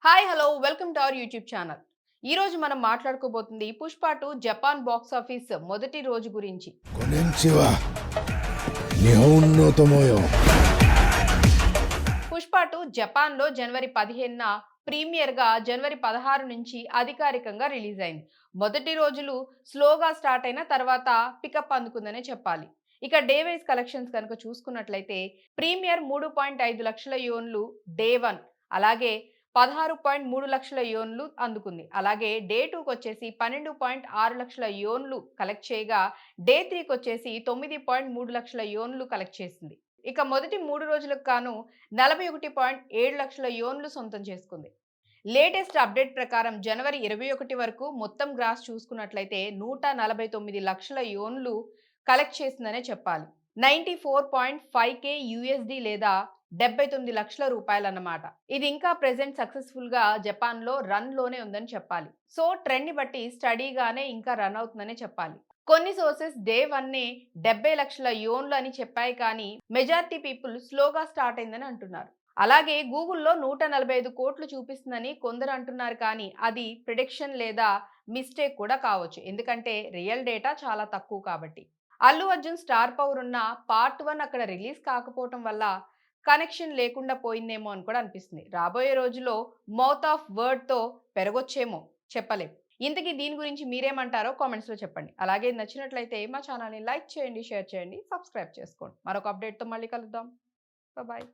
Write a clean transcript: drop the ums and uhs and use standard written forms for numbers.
Hi hello welcome to our YouTube channel. ఈ రోజు మనం మాట్లాడుకోబోతుంది పుష్ప 2 జపాన్ బాక్స్ ఆఫీస్ మొదటి రోజు గురించి. こんにちは。日本の友よ。పుష్ప 2 జపాన్లో జనవరి 15న ప్రీమియర్గా జనవరి 16 నుంచి అధికారికంగా రిలీజ్ అయింది. మొదటి రోజులు స్లోగా స్టార్ట్ అయిన తర్వాత పికప్ అందుకుందనే చెప్పాలి. ఇక డే వైజ్ కలెక్షన్స్ కనుక చూసుకున్నట్లయితే ప్రీమియర్ 3.5 లక్షల యూన్లు డే 1, అలాగే 16.3 లక్షల యోన్లు అందుకుంది. అలాగే డే 2కి వచ్చేసి 12.6 లక్షల యోన్లు కలెక్ట్ చేయగా డే 3కి వచ్చేసి 9.3 లక్షల యోన్లు కలెక్ట్ చేసింది. ఇక మొదటి 3 రోజులకు గాను 41.7 లక్షల యోన్లు సొంతం చేసుకుంది. లేటెస్ట్ అప్డేట్ ప్రకారం జనవరి 21 వరకు మొత్తం గ్రాస్ చూసుకున్నట్లయితే 149 లక్షల యోన్లు కలెక్ట్ చేసిందనే చెప్పాలి. 94.5K యూఎస్డి లేదా 79 లక్షల రూపాయలన్నమాట. ఇది ఇంకా ప్రెజెంట్ సక్సెస్ఫుల్ గా జపాన్ లో రన్ లోనే ఉందని చెప్పాలి. సో ట్రెండ్ ని బట్టి స్టడీగానే ఇంకా రన్ అవుతుందనే చెప్పాలి. కొన్ని సోర్సెస్ డే 1 70 లక్షల యోన్లు అని చెప్పాయి, కానీ మెజారిటీ పీపుల్ స్లోగా స్టార్ట్ అయిందని అంటున్నారు. అలాగే గూగుల్లో 145 కోట్లు చూపిస్తుందని కొందరు అంటున్నారు, కానీ అది ప్రిడిక్షన్ లేదా మిస్టేక్ కూడా కావచ్చు. ఎందుకంటే రియల్ డేటా చాలా తక్కువ కాబట్టి. అల్లు అర్జున్ స్టార్ పవర్ ఉన్న పార్ట్ 1 అక్కడ రిలీజ్ కాకపోవటం వల్ల కనెక్షన్ లేకుండా పోయిందేమో అని కూడా అనిపిస్తుంది. రాబోయే రోజుల్లో మౌత్ ఆఫ్ వర్డ్ తో పెరగొచ్చేమో చెప్పలేం. ఇంతకీ దీని గురించి మీరేమంటారో కామెంట్స్ లో చెప్పండి. అలాగే నచ్చినట్లయితే మా ఛానల్ని లైక్ చేయండి, షేర్ చేయండి, సబ్స్క్రైబ్ చేసుకోండి. మరొక అప్డేట్తో మళ్ళీ కలుద్దాం. బాయ్.